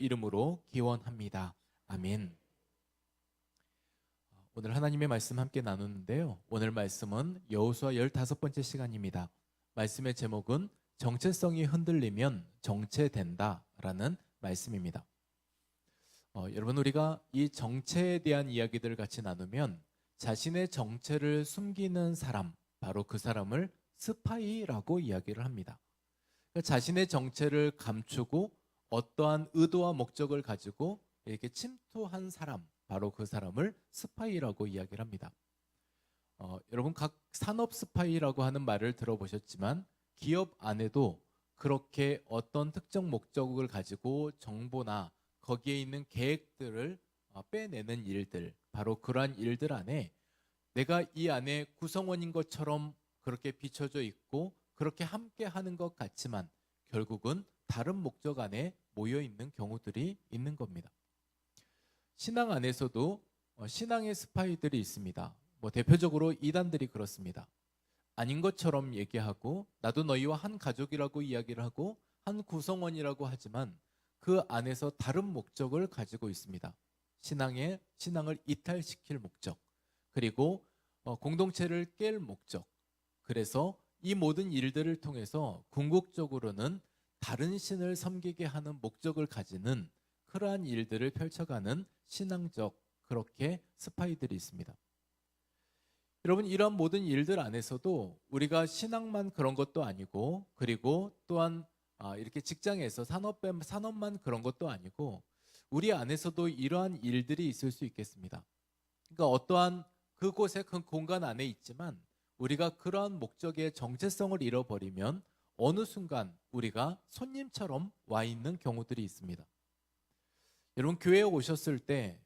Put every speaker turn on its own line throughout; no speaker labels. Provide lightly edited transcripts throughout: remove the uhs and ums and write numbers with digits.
이름으로 기원합니다. 아멘. 오늘 하나님의 말씀 함께 나누는데요. 오늘 말씀은 여호수아 15번째 시간입니다. 말씀의 제목은 정체성이 흔들리면 정체된다 라는 말씀입니다. 여러분, 우리가 이 정체에 대한 이야기들을 같이 나누면 자신의 정체를 숨기는 사람, 바로 그 사람을 스파이라고 이야기를 합니다. 그러니까 자신의 정체를 감추고 어떠한 의도와 목적을 가지고 이렇게 침투한 사람, 바로 그 사람을 스파이라고 이야기를 합니다. 여러분, 각 산업 스파이라고 하는 말을 들어보셨지만 기업 안에도 그렇게 어떤 특정 목적을 가지고 정보나 거기에 있는 계획들을 빼내는 일들, 바로 그러한 일들 안에 내가 이 안에 구성원인 것처럼 그렇게 비춰져 있고 그렇게 함께 하는 것 같지만 결국은 다른 목적 안에 모여 있는 경우들이 있는 겁니다. 신앙 안에서도 신앙의 스파이들이 있습니다. 대표적으로 이단들이 그렇습니다. 아닌 것처럼 얘기하고 나도 너희와 한 가족이라고 이야기를 하고 한 구성원이라고 하지만 그 안에서 다른 목적을 가지고 있습니다. 신앙을 이탈시킬 목적, 그리고 공동체를 깰 목적. 그래서 이 모든 일들을 통해서 궁극적으로는 다른 신을 섬기게 하는 목적을 가지는 그러한 일들을 펼쳐가는 신앙적 그렇게 스파이들이 있습니다. 여러분, 이러한 모든 일들 안에서도 우리가 신앙만 그런 것도 아니고, 그리고 또한 이렇게 직장에서 산업만 그런 것도 아니고 우리 안에서도 이러한 일들이 있을 수 있겠습니다. 그러니까 어떠한 그곳의 그 공간 안에 있지만 우리가 그러한 목적의 정체성을 잃어버리면 어느 순간 우리가 손님처럼 와 있는 경우들이 있습니다. 여러분, 교회에 오셨을 때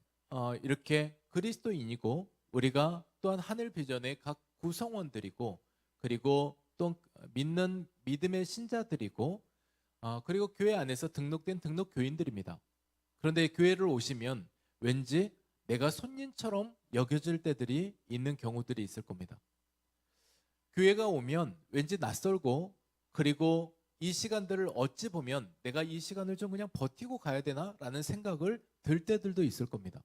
이렇게 그리스도인이고 우리가 또한 하늘 비전의 각 구성원들이고, 그리고 또 믿는 믿음의 신자들이고, 그리고 교회 안에서 등록된 등록교인들입니다. 그런데 교회를 오시면 왠지 내가 손님처럼 여겨질 때들이 있는 경우들이 있을 겁니다. 교회가 오면 왠지 낯설고, 그리고 이 시간들을 어찌 보면 내가 이 시간을 좀 그냥 버티고 가야 되나 라는 생각을 들 때들도 있을 겁니다.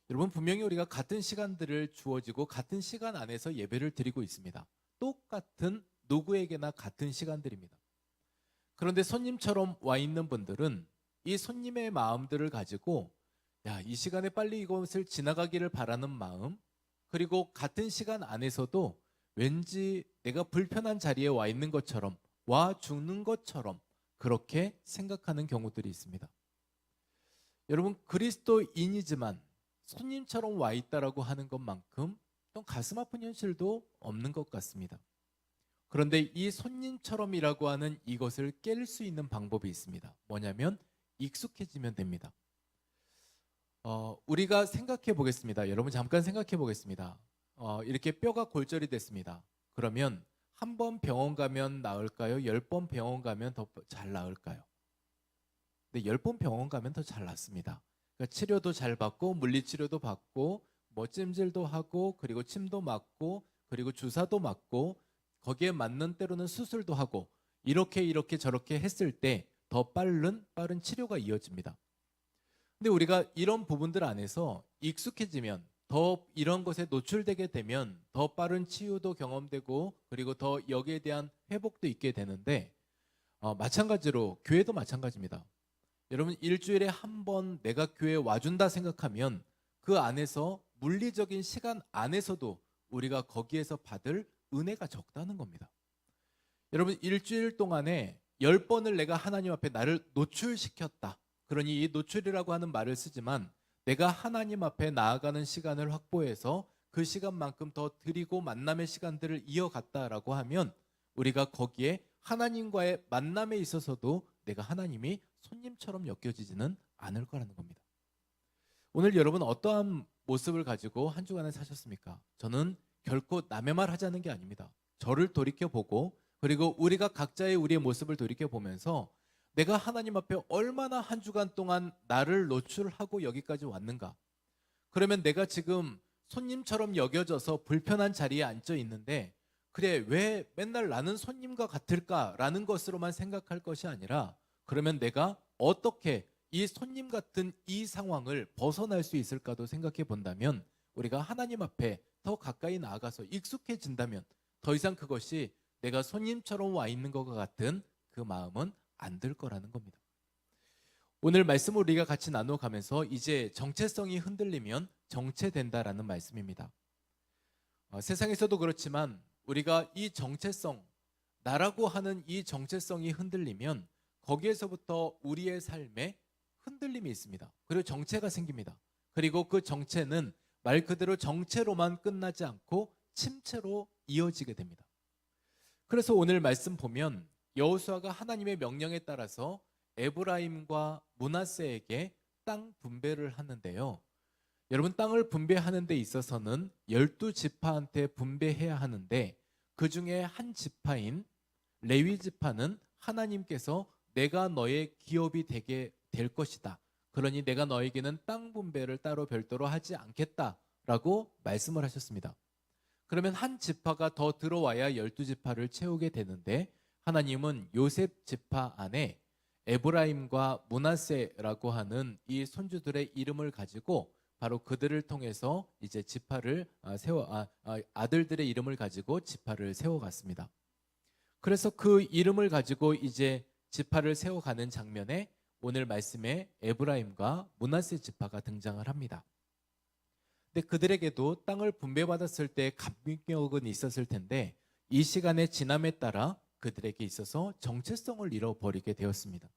여러분, 분명히 우리가 같은 시간들을 주어지고 같은 시간 안에서 예배를 드리고 있습니다. 똑같은 누구에게나 같은 시간들입니다. 그런데 손님처럼 와 있는 분들은 이 손님의 마음들을 가지고 이 시간에 빨리 이것을 지나가기를 바라는 마음, 그리고 같은 시간 안에서도 왠지 내가 불편한 자리에 와 있는 것처럼, 와 죽는 것처럼 그렇게 생각하는 경우들이 있습니다. 여러분, 그리스도인이지만 손님처럼 와 있다라고 하는 것만큼 또 가슴 아픈 현실도 없는 것 같습니다. 그런데 이 손님처럼이라고 하는 이것을 깰 수 있는 방법이 있습니다. 뭐냐면 익숙해지면 됩니다. 우리가 생각해 보겠습니다. 여러분, 잠깐 생각해 보겠습니다. 이렇게 뼈가 골절이 됐습니다. 그러면 한 번 병원 가면 나을까요? 10번 병원 가면 더 잘 나을까요? 근데 10번 병원 가면 더 잘 낫습니다. 그러니까 치료도 잘 받고 물리치료도 받고 찜질도 하고, 그리고 침도 맞고, 그리고 주사도 맞고, 거기에 맞는 때로는 수술도 하고, 이렇게 저렇게 했을 때 더 빠른 치료가 이어집니다. 근데 우리가 이런 부분들 안에서 익숙해지면, 더 이런 것에 노출되게 되면 더 빠른 치유도 경험되고, 그리고 더 여기에 대한 회복도 있게 되는데, 마찬가지로 교회도 마찬가지입니다. 여러분, 일주일에 한 번 내가 교회에 와준다 생각하면 그 안에서 물리적인 시간 안에서도 우리가 거기에서 받을 은혜가 적다는 겁니다. 여러분, 일주일 동안에 10번을 내가 하나님 앞에 나를 노출시켰다. 그러니 이 노출이라고 하는 말을 쓰지만 내가 하나님 앞에 나아가는 시간을 확보해서 그 시간만큼 더 드리고 만남의 시간들을 이어갔다라고 하면 우리가 거기에 하나님과의 만남에 있어서도 내가 하나님이 손님처럼 여겨지지는 않을 거라는 겁니다. 오늘 여러분, 어떠한 모습을 가지고 한 주간을 사셨습니까? 저는 결코 남의 말 하자는 게 아닙니다. 저를 돌이켜보고, 그리고 우리가 각자의 우리의 모습을 돌이켜보면서 내가 하나님 앞에 얼마나 한 주간 동안 나를 노출하고 여기까지 왔는가? 그러면 내가 지금 손님처럼 여겨져서 불편한 자리에 앉아 있는데, 그래, 왜 맨날 나는 손님과 같을까라는 것으로만 생각할 것이 아니라, 그러면 내가 어떻게 이 손님 같은 이 상황을 벗어날 수 있을까도 생각해 본다면, 우리가 하나님 앞에 더 가까이 나아가서 익숙해진다면 더 이상 그것이 내가 손님처럼 와 있는 것과 같은 그 마음은 안 들 거라는 겁니다. 오늘 말씀을 우리가 같이 나눠가면서 이제 정체성이 흔들리면 정체된다라는 말씀입니다. 세상에서도 그렇지만 우리가 이 정체성, 나라고 하는 이 정체성이 흔들리면 거기에서부터 우리의 삶에 흔들림이 있습니다. 그리고 정체가 생깁니다. 그리고 그 정체는 말 그대로 정체로만 끝나지 않고 침체로 이어지게 됩니다. 그래서 오늘 말씀 보면 여호수아가 하나님의 명령에 따라서 에브라임과 므낫세에게 땅 분배를 하는데요. 여러분, 땅을 분배하는 데 있어서는 12지파한테 분배해야 하는데, 그 중에 한 지파인 레위 지파는 하나님께서 내가 너의 기업이 되게 될 것이다, 그러니 내가 너에게는 땅 분배를 따로 별도로 하지 않겠다라고 말씀을 하셨습니다. 그러면 한 지파가 더 들어와야 12지파를 채우게 되는데, 하나님은 요셉 지파 안에 에브라임과 므낫세라고 하는 이 손주들의 이름을 가지고 바로 그들을 통해서 이제 지파를 아들들의 이름을 가지고 지파를 세워갔습니다. 그래서 그 이름을 가지고 이제 지파를 세워가는 장면에 오늘 말씀에 에브라임과 므낫세 지파가 등장을 합니다. 근데 그들에게도 땅을 분배받았을 때 감격은 있었을 텐데, 이 시간의 지남에 따라 그들에게 있어서 정체성을 잃어버리게 되었습니다.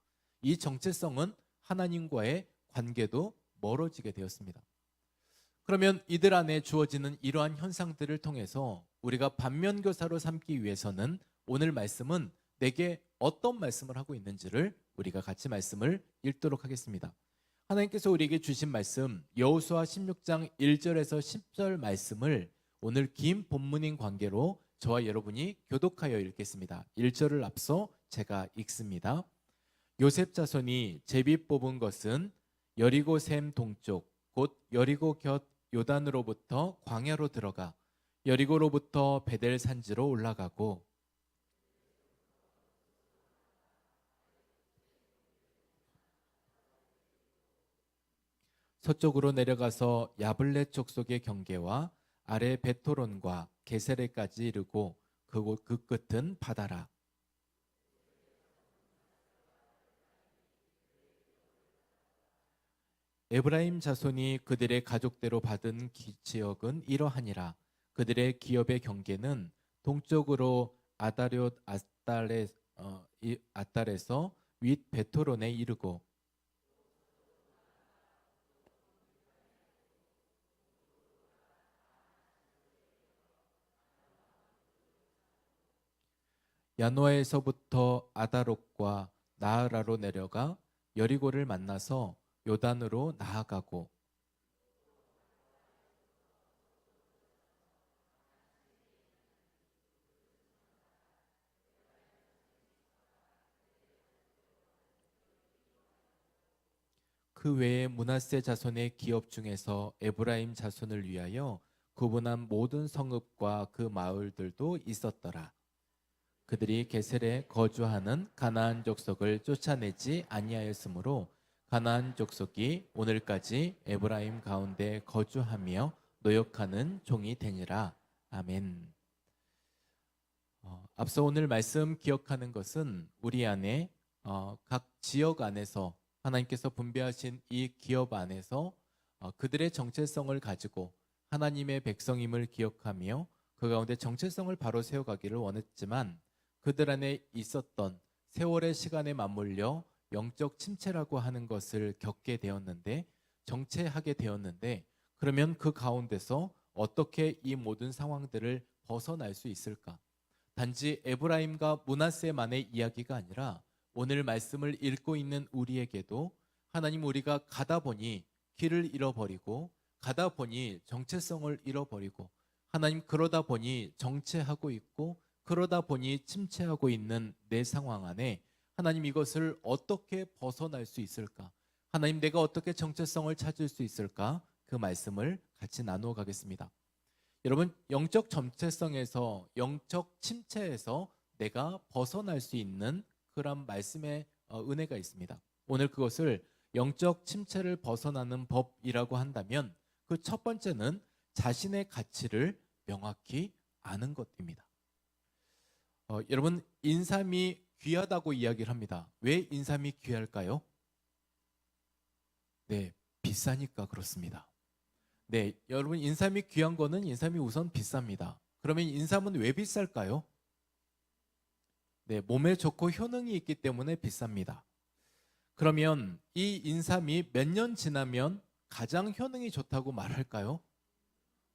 이 정체성은 하나님과의 관계도 멀어지게 되었습니다. 그러면 이들 안에 주어지는 이러한 현상들을 통해서 우리가 반면교사로 삼기 위해서는 오늘 말씀은 내게 어떤 말씀을 하고 있는지를 우리가 같이 말씀을 읽도록 하겠습니다. 하나님께서 우리에게 주신 말씀, 여호수아 16장 1절에서 10절 말씀을 오늘 긴 본문인 관계로 저와 여러분이 교독하여 읽겠습니다. 1절을 앞서 제가 읽습니다. 요셉 자손이 제비 뽑은 것은 여리고 샘 동쪽 곧 여리고 곁 요단으로부터 광야로 들어가 여리고로부터 베델 산지로 올라가고 서쪽으로 내려가서 야블렛 족속의 경계와 아래 베토론과 게세레까지 이르고 그곳 그 끝은 바다라. 에브라임 자손이 그들의 가족대로 받은 지역은 이러하니라. 그들의 기업의 경계는 동쪽으로 아다뇰 아달에서 윗 베토론에 이르고 야노아에서부터 아다롯과 나아라로 내려가 여리고를 만나서 요단으로 나아가고 그 외에 므낫세 자손의 기업 중에서 에브라임 자손을 위하여 구분한 모든 성읍과 그 마을들도 있었더라. 그들이 게셀에 거주하는 가나안 족속을 쫓아내지 아니하였으므로 가나안 족속이 오늘까지 에브라임 가운데 거주하며 노역하는 종이 되니라. 아멘. 앞서 오늘 말씀 기억하는 것은 우리 안에 각 지역 안에서 하나님께서 분배하신 이 기업 안에서 그들의 정체성을 가지고 하나님의 백성임을 기억하며 그 가운데 정체성을 바로 세워가기를 원했지만 그들 안에 있었던 세월의 시간에 맞물려 영적 침체라고 하는 것을 겪게 되었는데, 정체하게 되었는데, 그러면 그 가운데서 어떻게 이 모든 상황들을 벗어날 수 있을까? 단지 에브라임과 므낫세만의 이야기가 아니라 오늘 말씀을 읽고 있는 우리에게도 하나님, 우리가 가다 보니 길을 잃어버리고 가다 보니 정체성을 잃어버리고 하나님, 그러다 보니 정체하고 있고 그러다 보니 침체하고 있는 내 상황 안에 하나님, 이것을 어떻게 벗어날 수 있을까? 하나님, 내가 어떻게 정체성을 찾을 수 있을까? 그 말씀을 같이 나누어 가겠습니다. 여러분, 영적 정체성에서, 영적 침체에서 내가 벗어날 수 있는 그런 말씀의 은혜가 있습니다. 오늘 그것을 영적 침체를 벗어나는 법이라고 한다면 그 첫 번째는 자신의 가치를 명확히 아는 것입니다. 여러분, 인삼이 귀하다고 이야기를 합니다. 왜 인삼이 귀할까요? 네, 비싸니까 그렇습니다. 네, 여러분, 인삼이 귀한 거는 인삼이 우선 비쌉니다. 그러면 인삼은 왜 비쌀까요? 네, 몸에 좋고 효능이 있기 때문에 비쌉니다. 그러면 이 인삼이 몇 년 지나면 가장 효능이 좋다고 말할까요?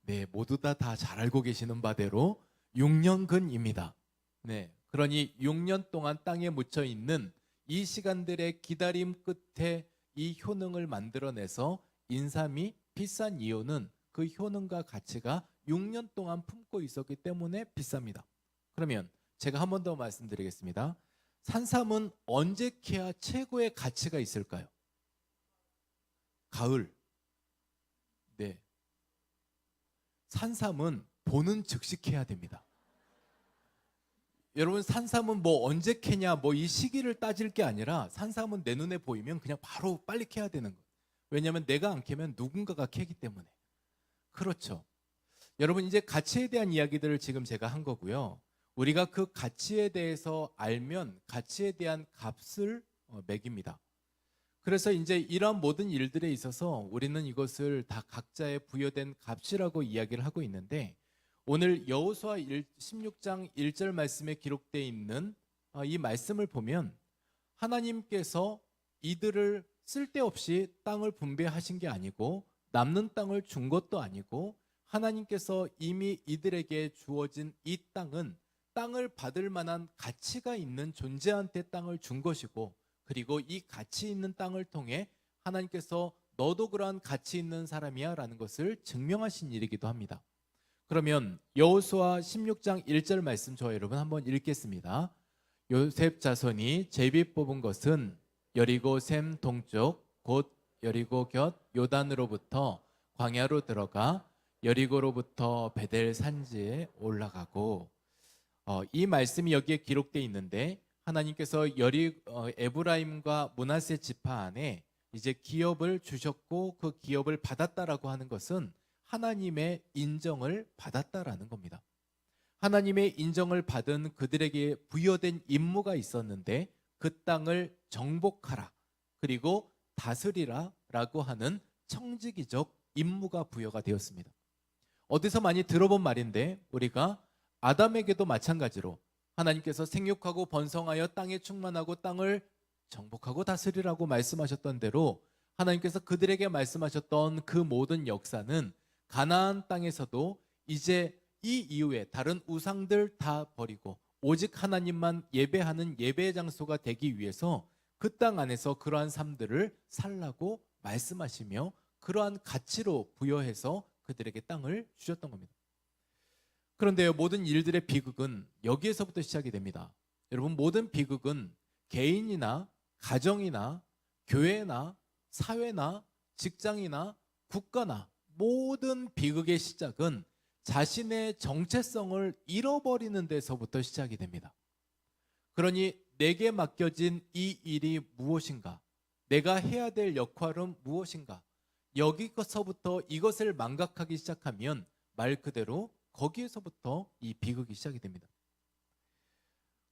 네, 모두 다 잘 알고 계시는 바대로 6년근입니다. 네, 그러니 6년 동안 땅에 묻혀 있는 이 시간들의 기다림 끝에 이 효능을 만들어내서 인삼이 비싼 이유는 그 효능과 가치가 6년 동안 품고 있었기 때문에 비쌉니다. 그러면 제가 한 번 더 말씀드리겠습니다. 산삼은 언제 캐야 최고의 가치가 있을까요? 가을. 네. 산삼은 보는 즉시 캐야 됩니다. 여러분, 산삼은 뭐 언제 캐냐, 뭐 이 시기를 따질 게 아니라 산삼은 내 눈에 보이면 그냥 바로 빨리 캐야 되는 거예요. 왜냐하면 내가 안 캐면 누군가가 캐기 때문에. 그렇죠. 여러분, 이제 가치에 대한 이야기들을 지금 제가 한 거고요. 우리가 그 가치에 대해서 알면 가치에 대한 값을 매깁니다. 그래서 이제 이러한 모든 일들에 있어서 우리는 이것을 다 각자의 부여된 값이라고 이야기를 하고 있는데, 오늘 여호수아 16장 1절 말씀에 기록되어 있는 이 말씀을 보면 하나님께서 이들을 쓸데없이 땅을 분배하신 게 아니고 남는 땅을 준 것도 아니고, 하나님께서 이미 이들에게 주어진 이 땅을 받을 만한 가치가 있는 존재한테 땅을 준 것이고, 그리고 이 가치 있는 땅을 통해 하나님께서 너도 그러한 가치 있는 사람이야 라는 것을 증명하신 일이기도 합니다. 그러면 여호수아 16장 1절 말씀 저 여러분 한번 읽겠습니다. 요셉 자손이 제비 뽑은 것은 여리고 샘 동쪽 곧 여리고 곁 요단으로부터 광야로 들어가 여리고로부터 베델 산지에 올라가고, 이 말씀이 여기에 기록되어 있는데, 하나님께서 에브라임과 므낫세 지파 안에 이제 기업을 주셨고 그 기업을 받았다라고 하는 것은 하나님의 인정을 받았다라는 겁니다. 하나님의 인정을 받은 그들에게 부여된 임무가 있었는데 그 땅을 정복하라, 그리고 다스리라 라고 하는 청지기적 임무가 부여가 되었습니다. 어디서 많이 들어본 말인데, 우리가 아담에게도 마찬가지로 하나님께서 생육하고 번성하여 땅에 충만하고 땅을 정복하고 다스리라고 말씀하셨던 대로 하나님께서 그들에게 말씀하셨던 그 모든 역사는 가나안 땅에서도 이제 이 이후에 다른 우상들 다 버리고 오직 하나님만 예배하는 예배의 장소가 되기 위해서 그 땅 안에서 그러한 삶들을 살라고 말씀하시며 그러한 가치로 부여해서 그들에게 땅을 주셨던 겁니다. 그런데 모든 일들의 비극은 여기에서부터 시작이 됩니다. 여러분, 모든 비극은 개인이나 가정이나 교회나 사회나 직장이나 국가나 모든 비극의 시작은 자신의 정체성을 잃어버리는 데서부터 시작이 됩니다. 그러니 내게 맡겨진 이 일이 무엇인가? 내가 해야 될 역할은 무엇인가? 여기서부터 이것을 망각하기 시작하면 말 그대로 거기에서부터 이 비극이 시작이 됩니다.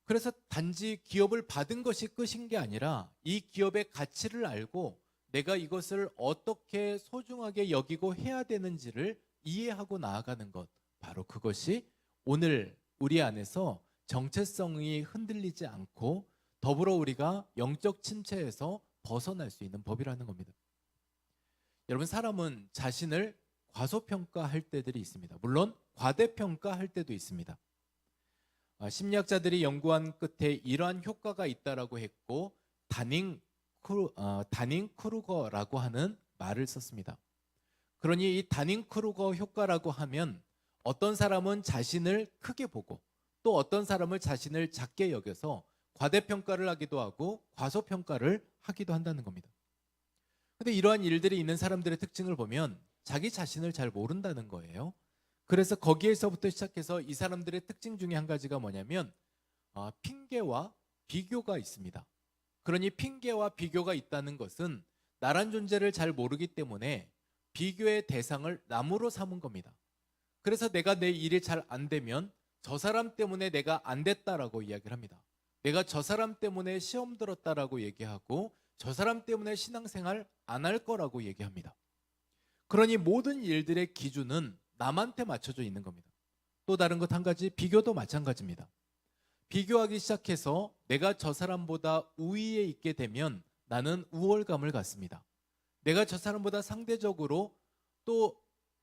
그래서 단지 기업을 받은 것이 끝인 게 아니라 이 기업의 가치를 알고 내가 이것을 어떻게 소중하게 여기고 해야 되는지를 이해하고 나아가는 것, 바로 그것이 오늘 우리 안에서 정체성이 흔들리지 않고 더불어 우리가 영적 침체에서 벗어날 수 있는 법이라는 겁니다. 여러분, 사람은 자신을 과소평가할 때들이 있습니다. 물론 과대평가할 때도 있습니다. 심리학자들이 연구한 끝에 이러한 효과가 있다라고 했고, 다닝크루거라고 하는 말을 썼습니다. 그러니 이 다닝크루거 효과라고 하면 어떤 사람은 자신을 크게 보고 또 어떤 사람은 자신을 작게 여겨서 과대평가를 하기도 하고 과소평가를 하기도 한다는 겁니다. 그런데 이러한 일들이 있는 사람들의 특징을 보면 자기 자신을 잘 모른다는 거예요. 그래서 거기에서부터 시작해서 이 사람들의 특징 중에 한 가지가 뭐냐면 핑계와 비교가 있습니다. 그러니 핑계와 비교가 있다는 것은 나란 존재를 잘 모르기 때문에 비교의 대상을 남으로 삼은 겁니다. 그래서 내가 내 일이 잘 안 되면 저 사람 때문에 내가 안 됐다라고 이야기를 합니다. 내가 저 사람 때문에 시험 들었다라고 얘기하고 저 사람 때문에 신앙생활 안 할 거라고 얘기합니다. 그러니 모든 일들의 기준은 남한테 맞춰져 있는 겁니다. 또 다른 것 한 가지, 비교도 마찬가지입니다. 비교하기 시작해서 내가 저 사람보다 우위에 있게 되면 나는 우월감을 갖습니다. 내가 저 사람보다 상대적으로 또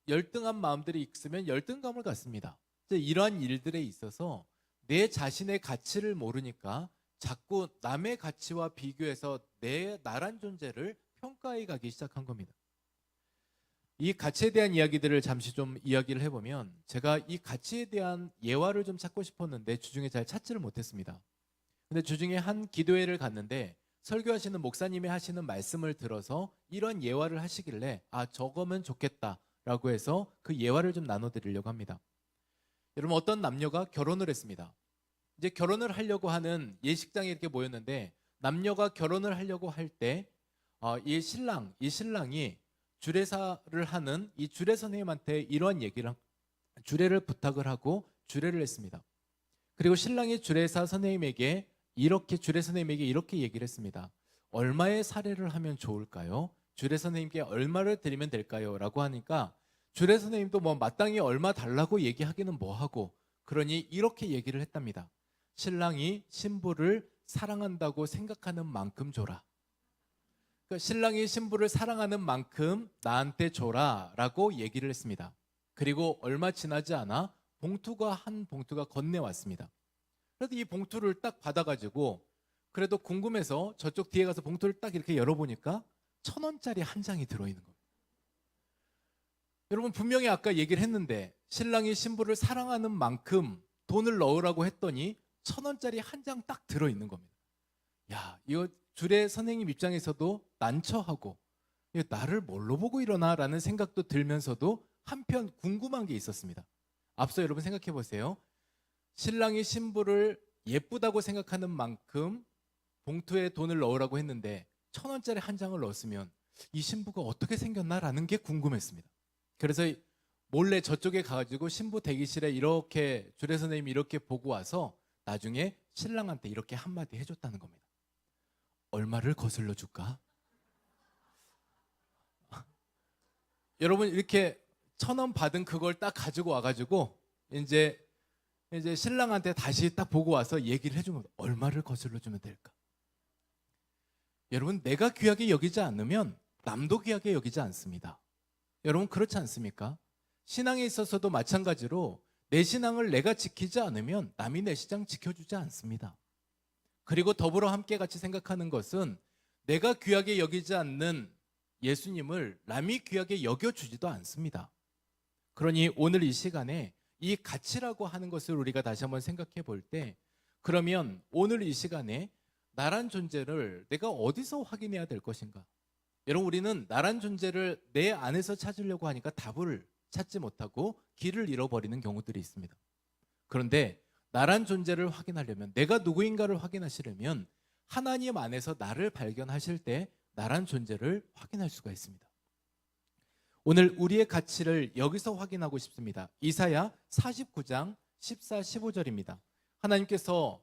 열등한 마음들이 있으면 열등감을 갖습니다. 이러한 일들에 있어서 내 자신의 가치를 모르니까 자꾸 남의 가치와 비교해서 나란 존재를 평가해 가기 시작한 겁니다. 이 가치에 대한 이야기들을 잠시 좀 이야기를 해보면, 제가 이 가치에 대한 예화를 좀 찾고 싶었는데 주중에 잘 찾지를 못했습니다. 근데 주중에 한 기도회를 갔는데 설교하시는 목사님이 하시는 말씀을 들어서 이런 예화를 하시길래 저거면 좋겠다라고 해서 그 예화를 좀 나눠드리려고 합니다. 여러분, 어떤 남녀가 결혼을 했습니다. 이제 결혼을 하려고 하는 예식장에 이렇게 모였는데, 남녀가 결혼을 하려고 할 때 이 신랑이 주례사를 하는 이 주례 선생님한테 이러한 얘기를, 주례를 부탁을 하고 주례를 했습니다. 그리고 신랑이 주례사 선생님에게 주례 선생님에게 이렇게 얘기를 했습니다. 얼마의 사례를 하면 좋을까요? 주례 선생님께 얼마를 드리면 될까요? 라고 하니까 주례 선생님도 마땅히 얼마 달라고 얘기하기는 뭐하고, 그러니 이렇게 얘기를 했답니다. 신랑이 신부를 사랑한다고 생각하는 만큼 줘라. 그러니까 신랑이 신부를 사랑하는 만큼 나한테 줘라 라고 얘기를 했습니다. 그리고 얼마 지나지 않아 한 봉투가 건네왔습니다. 그래서 이 봉투를 딱 받아가지고 그래도 궁금해서 저쪽 뒤에 가서 봉투를 딱 이렇게 열어보니까 1,000원짜리 한 장이 들어있는 겁니다. 여러분, 분명히 아까 얘기를 했는데 신랑이 신부를 사랑하는 만큼 돈을 넣으라고 했더니 1,000원짜리 한 장 딱 들어있는 겁니다. 야, 이거 주례 선생님 입장에서도 난처하고 이거 나를 뭘로 보고 이러나라는 생각도 들면서도 한편 궁금한 게 있었습니다. 앞서 여러분 생각해 보세요. 신랑이 신부를 예쁘다고 생각하는 만큼 봉투에 돈을 넣으라고 했는데 1,000원짜리 한 장을 넣었으면 이 신부가 어떻게 생겼나라는 게 궁금했습니다. 그래서 몰래 저쪽에 가가지고 신부 대기실에 이렇게 주례 선생님이 이렇게 보고 와서 나중에 신랑한테 이렇게 한마디 해줬다는 겁니다. 얼마를 거슬러 줄까? 여러분, 이렇게 1,000원 받은 그걸 딱 가지고 와가지고 이제 신랑한테 다시 딱 보고 와서 얘기를 해준 겁니다. 얼마를 거슬러 주면 될까? 여러분, 내가 귀하게 여기지 않으면 남도 귀하게 여기지 않습니다. 여러분, 그렇지 않습니까? 신앙에 있어서도 마찬가지로 내 신앙을 내가 지키지 않으면 남이 내 신앙 지켜주지 않습니다. 그리고 더불어 함께 같이 생각하는 것은 내가 귀하게 여기지 않는 예수님을 남이 귀하게 여겨주지도 않습니다. 그러니 오늘 이 시간에 이 가치라고 하는 것을 우리가 다시 한번 생각해 볼 때, 그러면 오늘 이 시간에 나란 존재를 내가 어디서 확인해야 될 것인가? 여러분, 우리는 나란 존재를 내 안에서 찾으려고 하니까 답을 찾지 못하고 길을 잃어버리는 경우들이 있습니다. 그런데 나란 존재를 확인하려면, 내가 누구인가를 확인하시려면 하나님 안에서 나를 발견하실 때 나란 존재를 확인할 수가 있습니다. 오늘 우리의 가치를 여기서 확인하고 싶습니다. 이사야 49장 14, 15절입니다. 하나님께서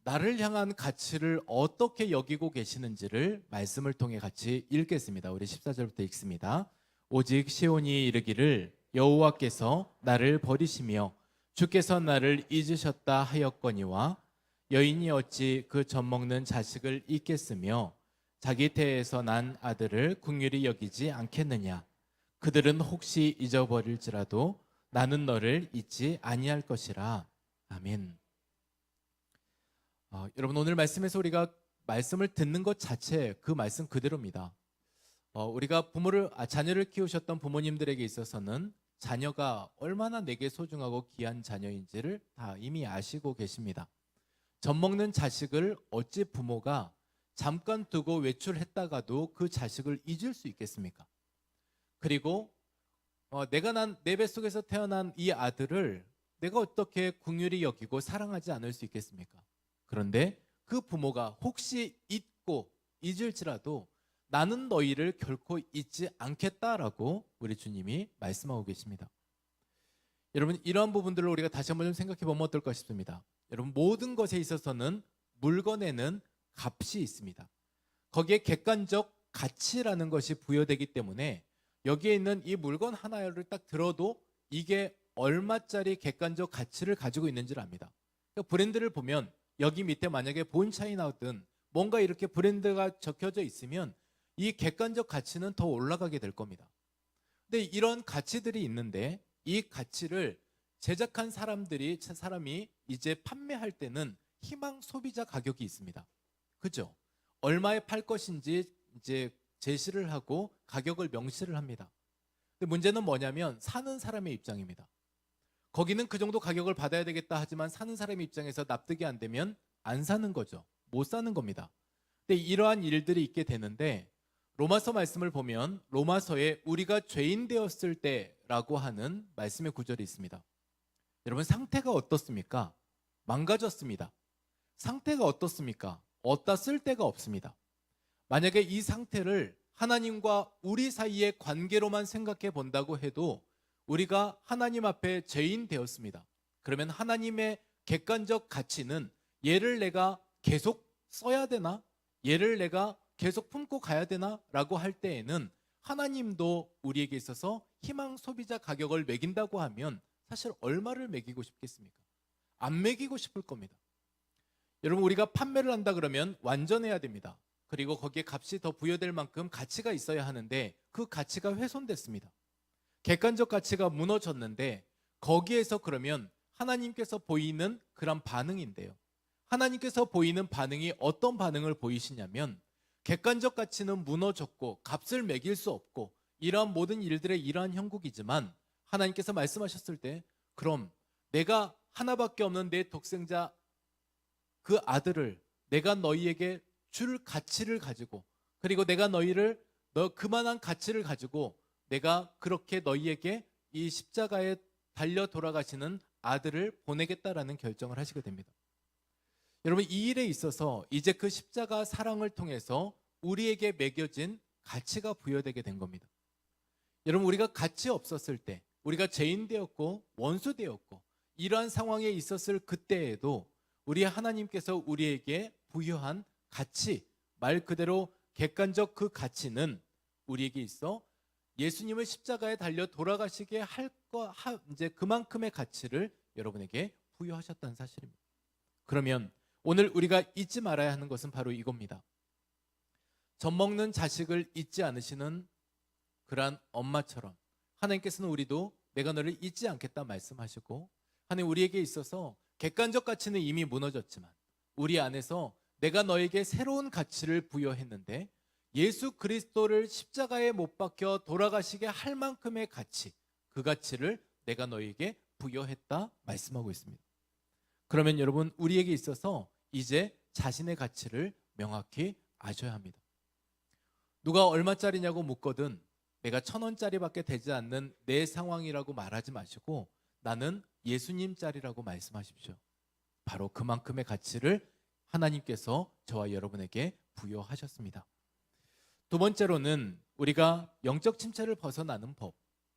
나를 향한 가치를 어떻게 여기고 계시는지를 말씀을 통해 같이 읽겠습니다. 우리 14절부터 읽습니다. 오직 시온이 이르기를 여호와께서 나를 버리시며 주께서 나를 잊으셨다 하였거니와 여인이 어찌 그 젖먹는 자식을 잊겠으며 자기 태에서 난 아들을 긍휼히 여기지 않겠느냐. 그들은 혹시 잊어버릴지라도 나는 너를 잊지 아니할 것이라. 아멘. 여러분, 오늘 말씀에서 우리가 말씀을 듣는 것 자체 그 말씀 그대로입니다. 우리가 자녀를 키우셨던 부모님들에게 있어서는 자녀가 얼마나 내게 소중하고 귀한 자녀인지를 다 이미 아시고 계십니다. 젖먹는 자식을 어찌 부모가 잠깐 두고 외출했다가도 그 자식을 잊을 수 있겠습니까? 그리고 내 뱃속에서 태어난 이 아들을 내가 어떻게 긍휼히 여기고 사랑하지 않을 수 있겠습니까? 그런데 그 부모가 혹시 잊고 잊을지라도 나는 너희를 결코 잊지 않겠다라고 우리 주님이 말씀하고 계십니다. 여러분, 이러한 부분들을 우리가 다시 한번 좀 생각해 보면 어떨까 싶습니다. 여러분, 모든 것에 있어서는 물건에는 값이 있습니다. 거기에 객관적 가치라는 것이 부여되기 때문에 여기에 있는 이 물건 하나를 딱 들어도 이게 얼마짜리 객관적 가치를 가지고 있는지를 압니다. 그러니까 브랜드를 보면 여기 밑에 만약에 본 차이나든 뭔가 이렇게 브랜드가 적혀져 있으면 이 객관적 가치는 더 올라가게 될 겁니다. 근데 이런 가치들이 있는데 이 가치를 제작한 사람이 이제 판매할 때는 희망 소비자 가격이 있습니다. 그죠? 얼마에 팔 것인지 이제 제시를 하고 가격을 명시를 합니다. 근데 문제는 뭐냐면 사는 사람의 입장입니다. 거기는 그 정도 가격을 받아야 되겠다 하지만 사는 사람의 입장에서 납득이 안 되면 안 사는 거죠. 못 사는 겁니다. 근데 이러한 일들이 있게 되는데 로마서 말씀을 보면 로마서에 우리가 죄인 되었을 때라고 하는 말씀의 구절이 있습니다. 여러분, 상태가 어떻습니까? 망가졌습니다. 상태가 어떻습니까? 어디다 쓸 데가 없습니다. 만약에 이 상태를 하나님과 우리 사이의 관계로만 생각해 본다고 해도 우리가 하나님 앞에 죄인 되었습니다. 그러면 하나님의 객관적 가치는 얘를 내가 계속 써야 되나? 얘를 내가 계속 품고 가야 되나? 라고 할 때에는 하나님도 우리에게 있어서 희망 소비자 가격을 매긴다고 하면 사실 얼마를 매기고 싶겠습니까? 안 매기고 싶을 겁니다. 여러분, 우리가 판매를 한다 그러면 완전해야 됩니다. 그리고 거기에 값이 더 부여될 만큼 가치가 있어야 하는데 그 가치가 훼손됐습니다. 객관적 가치가 무너졌는데 거기에서 그러면 하나님께서 보이는 그런 반응인데요. 하나님께서 보이는 반응이 어떤 반응을 보이시냐면 객관적 가치는 무너졌고 값을 매길 수 없고 이러한 모든 일들의 이러한 형국이지만 하나님께서 말씀하셨을 때 그럼 내가 하나밖에 없는 내 독생자 그 아들을 내가 너희에게 줄 가치를 가지고 그리고 내가 너희를 그만한 가치를 가지고 내가 그렇게 너희에게 이 십자가에 달려 돌아가시는 아들을 보내겠다라는 결정을 하시게 됩니다. 여러분, 이 일에 있어서 이제 그 십자가 사랑을 통해서 우리에게 매겨진 가치가 부여되게 된 겁니다. 여러분, 우리가 가치 없었을 때 우리가 죄인 되었고 원수 되었고 이러한 상황에 있었을 그때에도 우리 하나님께서 우리에게 부여한 가치, 말 그대로 객관적 그 가치는 우리에게 있어 예수님을 십자가에 달려 돌아가시게 이제 그만큼의 가치를 여러분에게 부여하셨다는 사실입니다. 그러면 오늘 우리가 잊지 말아야 하는 것은 바로 이겁니다. 젖 먹는 자식을 잊지 않으시는 그러한 엄마처럼 하나님께서는 우리도 내가 너를 잊지 않겠다 말씀하시고 하나님 우리에게 있어서 객관적 가치는 이미 무너졌지만 우리 안에서 내가 너에게 새로운 가치를 부여했는데 예수 그리스도를 십자가에 못 박혀 돌아가시게 할 만큼의 가치, 그 가치를 내가 너에게 부여했다 말씀하고 있습니다. 그러면 여러분, 우리에게 있어서 이제 자신의 가치를 명확히 아셔야 합니다. 누가 얼마짜리냐고 묻거든 내가 1,000원짜리밖에 되지 않는 내 상황이라고 말하지 마시고 나는 예수님짜리라고 말씀하십시오. 바로 그만큼의 가치를 하나님께서 저와 여러분에게 부여하셨습니다. 두 번째로는 우리가 영적 침체를 벗어나는 법,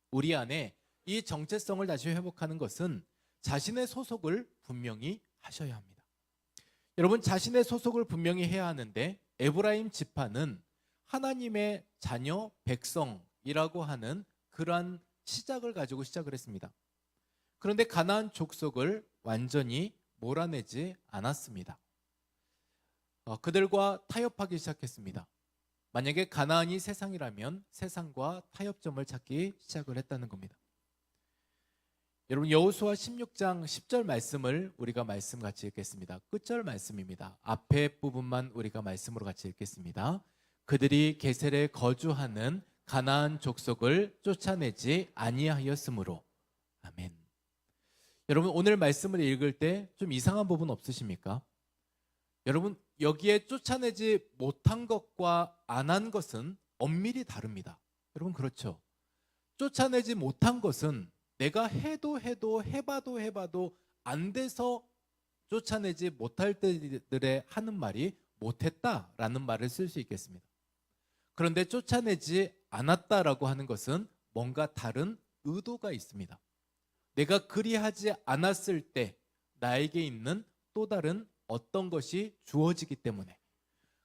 우리 안에 이 정체성을 다시 회복하는 것은 자신의 소속을 분명히 하셔야 합니다. 여러분, 자신의 소속을 분명히 해야 하는데 에브라임 지파는 하나님의 자녀 백성이라고 하는 그러한 시작을 가지고 시작을 했습니다. 그런데 가나안 족속을 완전히 몰아내지 않았습니다. 그들과 타협하기 시작했습니다. 만약에 가나안이 세상이라면 세상과 타협점을 찾기 시작을 했다는 겁니다. 여러분, 여호수아 16장 10절 말씀을 우리가 말씀 같이 읽겠습니다. 끝절 말씀입니다. 앞에 부분만 우리가 말씀으로 같이 읽겠습니다. 그들이 게셀에 거주하는 가나안 족속을 쫓아내지 아니하였으므로. 아멘. 여러분, 오늘 말씀을 읽을 때 좀 이상한 부분 없으십니까? 여러분, 여기에 쫓아내지 못한 것과 안 한 것은 엄밀히 다릅니다. 여러분, 그렇죠? 쫓아내지 못한 것은 내가 해봐도 안 돼서 쫓아내지 못할 때들에 하는 말이 못했다라는 말을 쓸 수 있겠습니다. 그런데 쫓아내지 않았다라고 하는 것은 뭔가 다른 의도가 있습니다. 내가 그리하지 않았을 때 나에게 있는 또 다른 어떤 것이 주어지기 때문에,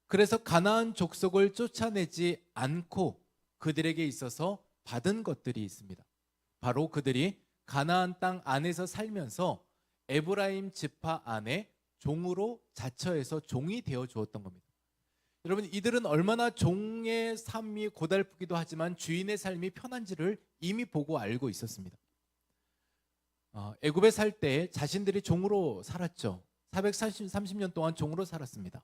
그래서 가나안 족속을 쫓아내지 않고 그들에게 있어서 받은 것들이 있습니다. 바로 그들이 가나안 땅 안에서 살면서 에브라임 지파 안에 종으로 자처해서 종이 되어 주었던 겁니다. 여러분, 이들은 얼마나 종의 삶이 고달프기도 하지만 주인의 삶이 편한지를 이미 보고 알고 있었습니다. 애굽에 살 때 자신들이 종으로 살았죠. 430년 동안 종으로 살았습니다.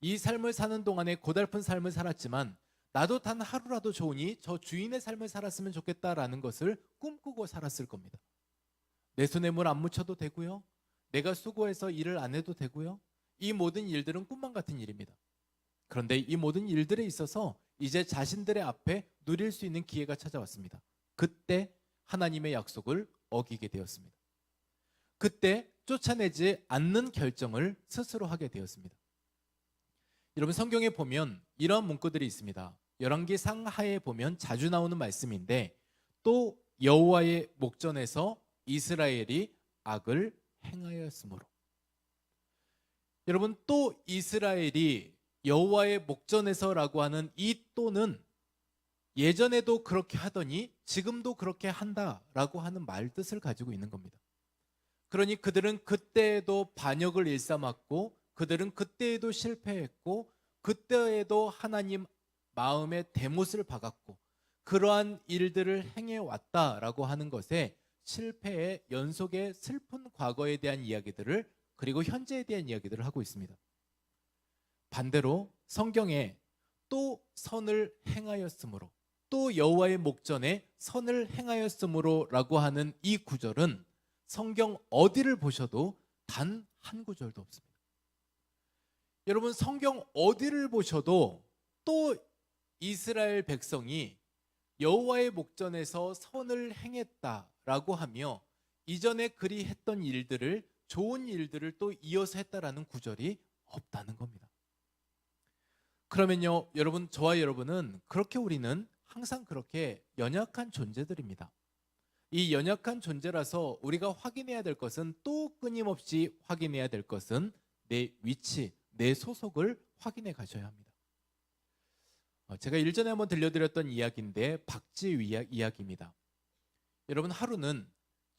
이 삶을 사는 동안에 고달픈 삶을 살았지만 나도 단 하루라도 좋으니 저 주인의 삶을 살았으면 좋겠다라는 것을 꿈꾸고 살았을 겁니다. 내 손에 물 안 묻혀도 되고요. 내가 수고해서 일을 안 해도 되고요. 이 모든 일들은 꿈만 같은 일입니다. 그런데 이 모든 일들에 있어서 이제 자신들의 앞에 누릴 수 있는 기회가 찾아왔습니다. 그때 하나님의 약속을 어기게 되었습니다. 그때 쫓아내지 않는 결정을 스스로 하게 되었습니다. 여러분, 성경에 보면 이런 문구들이 있습니다. 열왕기 상하에 보면 자주 나오는 말씀인데, 또 여호와의 목전에서 이스라엘이 악을 행하였으므로. 여러분, 또 이스라엘이 여호와의 목전에서라고 하는 이 또는 예전에도 그렇게 하더니 지금도 그렇게 한다라고 하는 말 뜻을 가지고 있는 겁니다. 그러니 그들은 그때에도 반역을 일삼았고, 그들은 그때에도 실패했고, 그때에도 하나님 마음에 대못을 박았고, 그러한 일들을 행해왔다라고 하는 것에 실패의 연속의 슬픈 과거에 대한 이야기들을, 그리고 현재에 대한 이야기들을 하고 있습니다. 반대로 성경에 또 선을 행하였으므로, 또 여호와의 목전에 선을 행하였으므로 라고 하는 이 구절은 성경 어디를 보셔도 단 한 구절도 없습니다. 여러분, 성경 어디를 보셔도 또 이스라엘 백성이 여호와의 목전에서 선을 행했다라고 하며 이전에 그리 했던 일들을, 좋은 일들을 또 이어서 했다라는 구절이 없다는 겁니다. 그러면요, 여러분, 저와 여러분은 그렇게, 우리는 항상 그렇게 연약한 존재들입니다. 이 연약한 존재라서 우리가 확인해야 될 것은, 또 끊임없이 확인해야 될 것은 내 위치, 내 소속을 확인해 가셔야 합니다. 제가 일전에 한번 들려드렸던 이야기인데, 박쥐 이야기입니다. 여러분, 하루는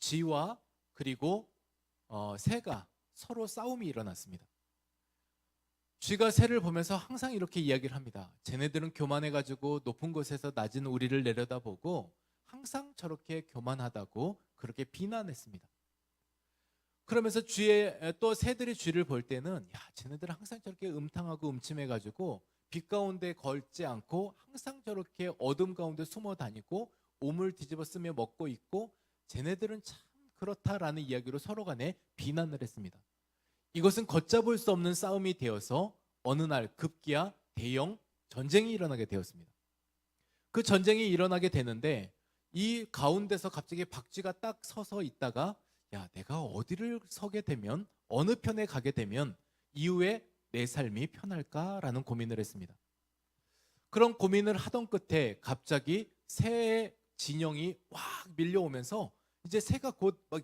쥐와 그리고 새가 서로 싸움이 일어났습니다. 쥐가 새를 보면서 항상 이렇게 이야기를 합니다. 쟤네들은 교만해가지고 높은 곳에서 낮은 우리를 내려다보고 항상 저렇게 교만하다고 그렇게 비난했습니다. 그러면서 또 새들이 쥐를 볼 때는, 야, 쟤네들은 항상 저렇게 음탕하고 음침해가지고 빛 가운데 걸지 않고 항상 저렇게 어둠 가운데 숨어 다니고 오물 뒤집어 쓰며 먹고 있고, 쟤네들은 참 그렇다라는 이야기로 서로 간에 비난을 했습니다. 이것은 걷잡을 수 없는 싸움이 되어서 어느 날 급기야 대형 전쟁이 일어나게 되었습니다. 그 전쟁이 일어나게 되는데, 이 가운데서 갑자기 박쥐가 딱 서서 있다가, 야, 내가 어디를 서게 되면, 어느 편에 가게 되면 이후에 내 삶이 편할까라는 고민을 했습니다. 그런 고민을 하던 끝에 갑자기 새의 진영이 확 밀려오면서 이제 새가 곧 막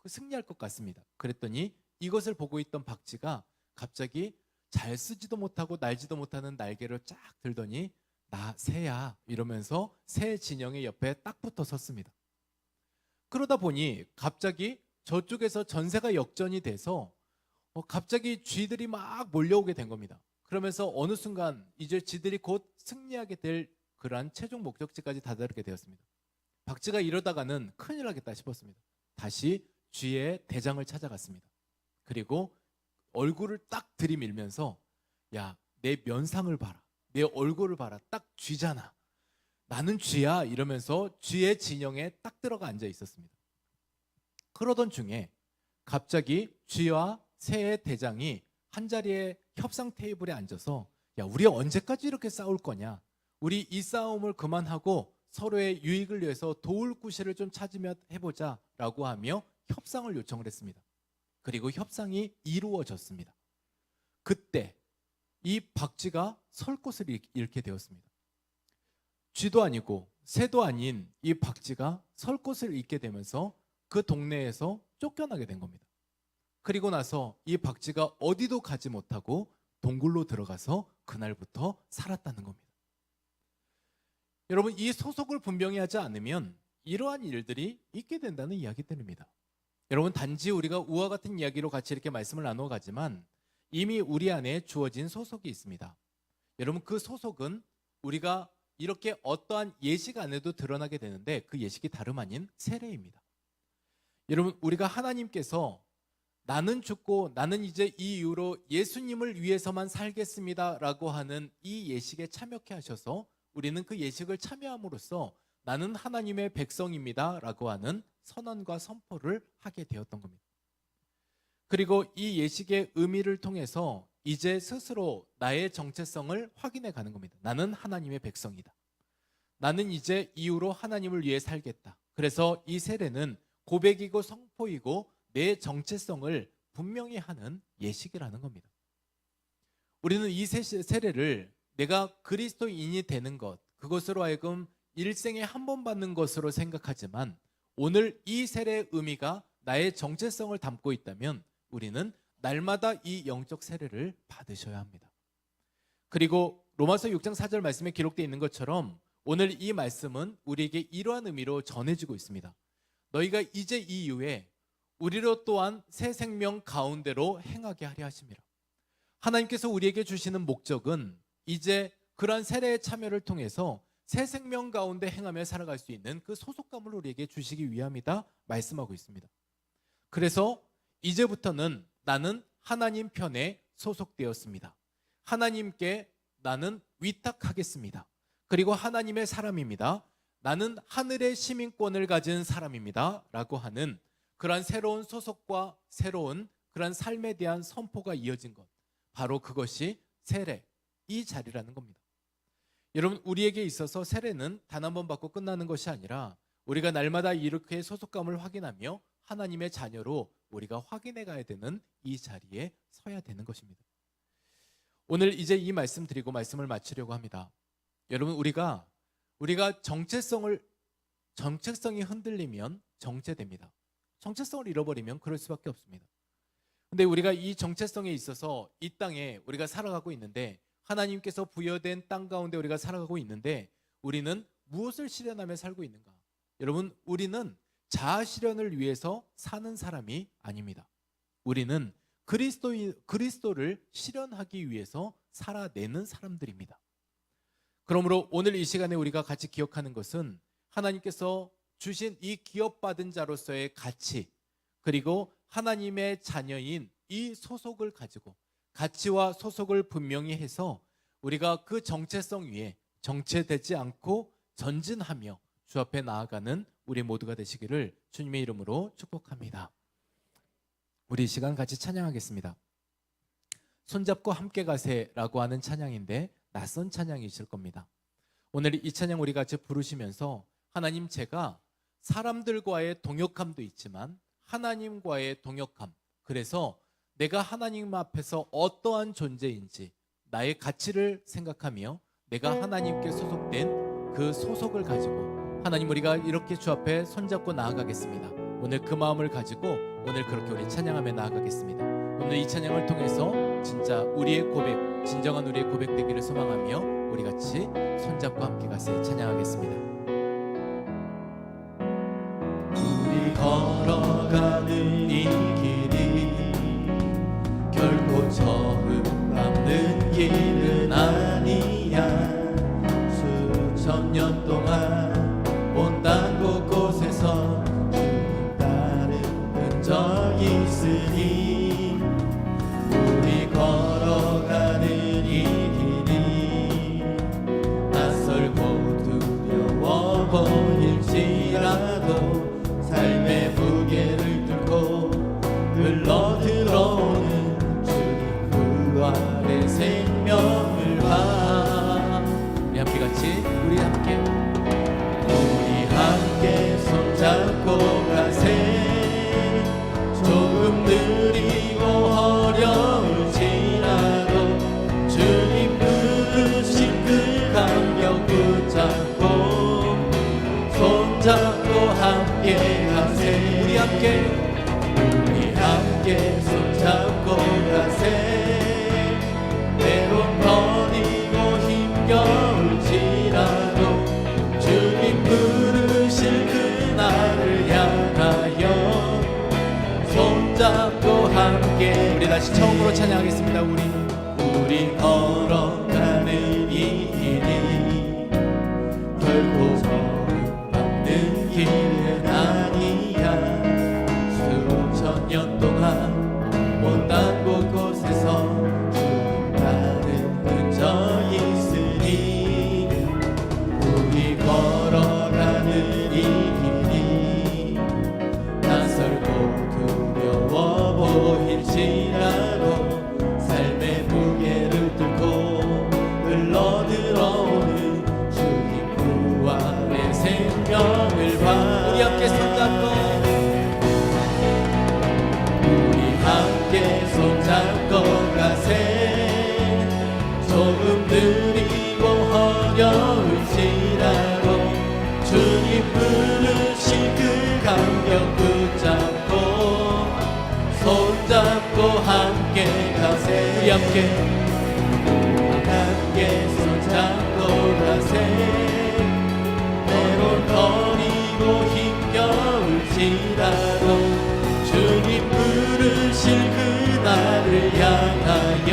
승리할 것 같습니다. 그랬더니 이것을 보고 있던 박쥐가 갑자기 잘 쓰지도 못하고 날지도 못하는 날개를 쫙 들더니, 나 새야 이러면서 새 진영의 옆에 딱 붙어 섰습니다. 그러다 보니 갑자기 저쪽에서 전세가 역전이 돼서 갑자기 쥐들이 막 몰려오게 된 겁니다. 그러면서 어느 순간 이제 쥐들이 곧 승리하게 될 그러한 최종 목적지까지 다다르게 되었습니다. 박쥐가 이러다가는 큰일 나겠다 싶었습니다. 다시 쥐의 대장을 찾아갔습니다. 그리고 얼굴을 딱 들이밀면서, 야, 내 면상을 봐라, 내 얼굴을 봐라, 딱 쥐잖아, 나는 쥐야, 이러면서 쥐의 진영에 딱 들어가 앉아 있었습니다. 그러던 중에 갑자기 쥐와 새의 대장이 한자리에 협상 테이블에 앉아서, 야, 우리 언제까지 이렇게 싸울 거냐, 우리 이 싸움을 그만하고 서로의 유익을 위해서 도울 구실을 좀 찾으며 해보자 라고 하며 협상을 요청을 했습니다. 그리고 협상이 이루어졌습니다. 그때 이 박쥐가 설 곳을 잃게 되었습니다. 쥐도 아니고 새도 아닌 이 박쥐가 설 곳을 잃게 되면서 그 동네에서 쫓겨나게 된 겁니다. 그리고 나서 이 박쥐가 어디도 가지 못하고 동굴로 들어가서 그날부터 살았다는 겁니다. 여러분, 이 소속을 분명히 하지 않으면 이러한 일들이 있게 된다는 이야기들입니다. 여러분, 단지 우리가 우와 같은 이야기로 같이 이렇게 말씀을 나누어 가지만 이미 우리 안에 주어진 소속이 있습니다. 여러분, 그 소속은 우리가 이렇게 어떠한 예식 안에도 드러나게 되는데 그 예식이 다름 아닌 세례입니다. 여러분, 우리가 하나님께서 나는 죽고 나는 이제 이 이후로 예수님을 위해서만 살겠습니다 라고 하는 이 예식에 참여케 하셔서 우리는 그 예식을 참여함으로써 나는 하나님의 백성입니다 라고 하는 선언과 선포를 하게 되었던 겁니다. 그리고 이 예식의 의미를 통해서 이제 스스로 나의 정체성을 확인해 가는 겁니다. 나는 하나님의 백성이다. 나는 이제 이후로 하나님을 위해 살겠다. 그래서 이 세례는 고백이고 선포이고 내 정체성을 분명히 하는 예식이라는 겁니다. 우리는 이 세례를 내가 그리스도인이 되는 것, 그것으로 하여금 일생에 한 번 받는 것으로 생각하지만 오늘 이 세례의 의미가 나의 정체성을 담고 있다면 우리는 날마다 이 영적 세례를 받으셔야 합니다. 그리고 로마서 6장 4절 말씀에 기록되어 있는 것처럼 오늘 이 말씀은 우리에게 이러한 의미로 전해지고 있습니다. 너희가 이제 이 이후에 우리로 또한 새 생명 가운데로 행하게 하려 하심이라. 하나님께서 우리에게 주시는 목적은 이제 그러한 세례의 참여를 통해서 새 생명 가운데 행하며 살아갈 수 있는 그 소속감을 우리에게 주시기 위함이다 말씀하고 있습니다. 그래서 이제부터는 나는 하나님 편에 소속되었습니다. 하나님께 나는 위탁하겠습니다. 그리고 하나님의 사람입니다. 나는 하늘의 시민권을 가진 사람입니다 라고 하는 그러한 새로운 소속과 새로운 그러한 삶에 대한 선포가 이어진 것, 바로 그것이 세례, 이 자리라는 겁니다. 여러분, 우리에게 있어서 세례는 단 한 번 받고 끝나는 것이 아니라 우리가 날마다 이렇게 소속감을 확인하며 하나님의 자녀로 우리가 확인해 가야 되는 이 자리에 서야 되는 것입니다. 오늘 이제 이 말씀 드리고 말씀을 마치려고 합니다. 여러분, 우리가 정체성이 흔들리면 정체됩니다. 정체성을 잃어버리면 그럴 수밖에 없습니다. 근데 우리가 이 정체성에 있어서 이 땅에 우리가 살아가고 있는데, 하나님께서 부여된 땅 가운데 우리가 살아가고 있는데 우리는 무엇을 실현하며 살고 있는가? 여러분, 우리는 자아 실현을 위해서 사는 사람이 아닙니다. 우리는 그리스도를 실현하기 위해서 살아내는 사람들입니다. 그러므로 오늘 이 시간에 우리가 같이 기억하는 것은 하나님께서 주신 이 기업받은 자로서의 가치, 그리고 하나님의 자녀인 이 소속을 가지고 가치와 소속을 분명히 해서 우리가 그 정체성 위에 정체되지 않고 전진하며 주 앞에 나아가는 우리 모두가 되시기를 주님의 이름으로 축복합니다. 우리 이 시간 같이 찬양하겠습니다. 손잡고 함께 가세라고 하는 찬양인데 낯선 찬양이실 겁니다. 오늘 이 찬양 우리 같이 부르시면서 하나님, 제가 사람들과의 동역함도 있지만 하나님과의 동역함, 그래서 내가 하나님 앞에서 어떠한 존재인지 나의 가치를 생각하며 내가 하나님께 소속된 그 소속을 가지고 하나님, 우리가 이렇게 주 앞에 손잡고 나아가겠습니다. 오늘 그 마음을 가지고 오늘 그렇게 우리 찬양하며 나아가겠습니다. 오늘 이 찬양을 통해서 진짜 우리의 고백, 진정한 우리의 고백 되기를 소망하며 우리 같이 손잡고 함께 가세 찬양하겠습니다.
우리 걸어가는 이 길이 결코 처음 밟는 길은 아니야. 수천 년 동안 온 땅 곳곳에서 주님 따르는 적 있으니 우리 걸어가는 이 길이 낯설고 두려워 보일지라도 삶의 무게를 뚫고 흘러 들어오는 주님 그 아래 생명을 봐.
우리 함께 같이 우리 함께
손잡고 가세. 조금 느리고 어려울지라도 주 손잡고 함께 가세.
우리 함께
손잡고 가세. 때론 버리고 힘겨울지라도 주님 부르실 그날을 향하여 손잡고 함께.
우리 다시 처음으로 찬양하겠습니다.
우리 걸어가는 이 길이 결코 없는 길은 아니야. 수천 년 동안 못난 곳곳에서 주님 따른 흔적 있으니 우리 걸어가는 이 길이 낯설고 두려워 보일지라도 삶의 무게를 뚫고 흘러들어오는 주님 부활의 생명을 봐.
우리 함께 손잡고
손잡고 가세. 조금 느리고 어려울지라도 주님 부르신 그 감격 붙잡고 손잡고 함께 가세.
우리 함께
손잡고 가세. 때론 거리고 힘겨울지라도 주님 부르실 그날을 향하여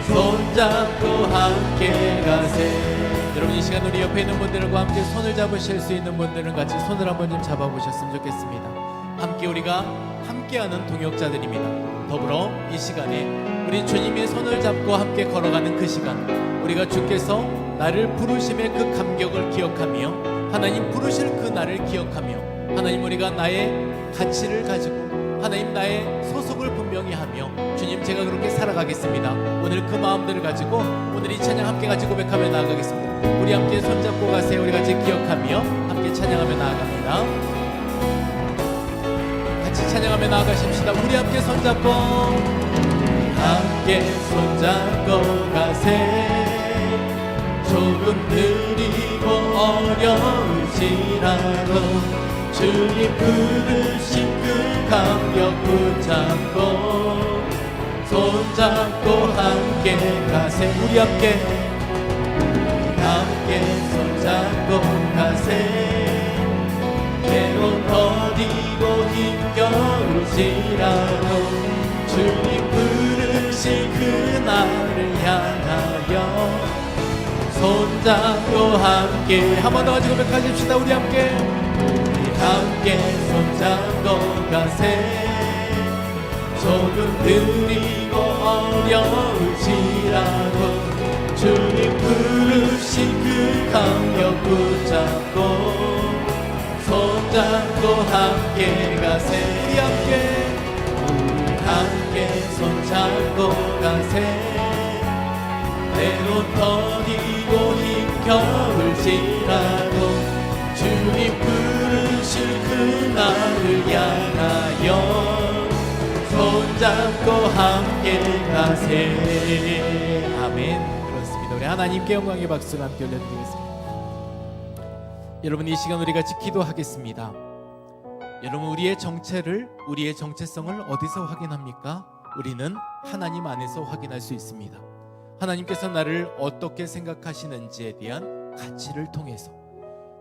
손잡고 함께 가세.
여러분, 이 시간 우리 옆에 있는 분들과 함께 손을 잡으실 수 있는 분들은 같이 손을 한번 좀 잡아보셨으면 좋겠습니다. 함께 우리가 함께하는 동역자들입니다. 더불어 이 시간에 우리 주님의 손을 잡고 함께 걸어가는 그 시간, 우리가 주께서 나를 부르심의 그 감격을 기억하며 하나님 부르실 그 날을 기억하며 하나님 우리가 나의 가치를 가지고 하나님 나의 소속을 분명히 하며 주님 제가 그렇게 살아가겠습니다. 오늘 그 마음들을 가지고 오늘 이 찬양 함께 같이 고백하며 나아가겠습니다. 우리 함께 손잡고 가세요. 우리 같이 기억하며 함께 찬양하며 나아갑니다. 같이 찬양하며 나아가십시다. 우리 함께 손잡고
손잡고 가세. 조금 느리고 어려울지라도 주님 부르신 그 감격 붙잡고 손잡고 함께 가세.
우리 함께
손잡고 가세. 때론 더디고 힘겨울지라도 주님 부르신 그날을 향하여 손잡고 함께.
한 번 더 가지고 고백하십시다. 우리 함께
손잡고 가세. 조금 느리고 어려울지라도 주님 부르신 그 감격 붙잡고 손잡고 함께 가세. 우리 함께 손잡고 가세. 때론 더디고 힘겨울지라도 주님 부르실 그날을 향하여 손잡고 함께 가세.
아멘. 그렇습니다. 우리 하나님께 영광의 박수를 함께 올려드리겠습니다. 여러분, 이 시간 우리 같이 기도하겠습니다. 여러분, 우리의 정체를, 우리의 정체성을 어디서 확인합니까? 우리는 하나님 안에서 확인할 수 있습니다. 하나님께서 나를 어떻게 생각하시는지에 대한 가치를 통해서,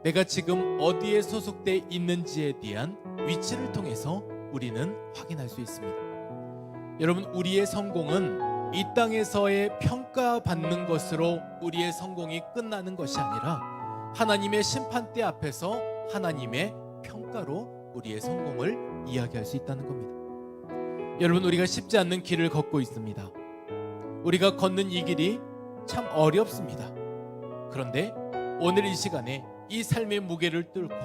내가 지금 어디에 소속되어 있는지에 대한 위치를 통해서 우리는 확인할 수 있습니다. 여러분, 우리의 성공은 이 땅에서의 평가받는 것으로 우리의 성공이 끝나는 것이 아니라 하나님의 심판대 앞에서 하나님의 평가로 우리의 성공을 이야기할 수 있다는 겁니다. 여러분, 우리가 쉽지 않는 길을 걷고 있습니다. 우리가 걷는 이 길이 참 어렵습니다. 그런데 오늘 이 시간에 이 삶의 무게를 뚫고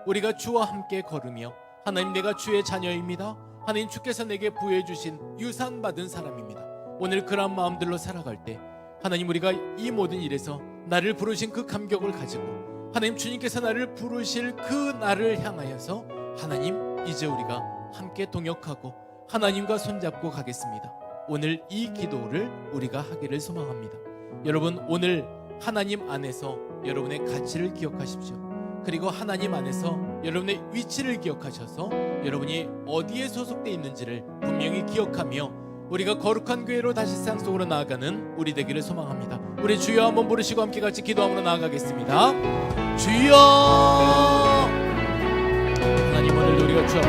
우리가 주와 함께 걸으며 하나님, 내가 주의 자녀입니다. 하나님, 주께서 내게 부여해 주신 유산 받은 사람입니다. 오늘 그런 마음들로 살아갈 때 하나님, 우리가 이 모든 일에서 나를 부르신 그 감격을 가지고 하나님, 주님께서 나를 부르실 그 날을 향하여서 하나님, 이제 우리가 함께 동역하고 하나님과 손잡고 가겠습니다. 오늘 이 기도를 우리가 하기를 소망합니다. 여러분, 오늘 하나님 안에서 여러분의 가치를 기억하십시오. 그리고 하나님 안에서 여러분의 위치를 기억하셔서 여러분이 어디에 소속되어 있는지를 분명히 기억하며 우리가 거룩한 교회로 다시 세상 속으로 나아가는 우리 되기를 소망합니다. 우리 주여 한번 부르시고 함께 같이 기도함으로 나아가겠습니다. 주여, 하나님 오늘 우리가 주 앞에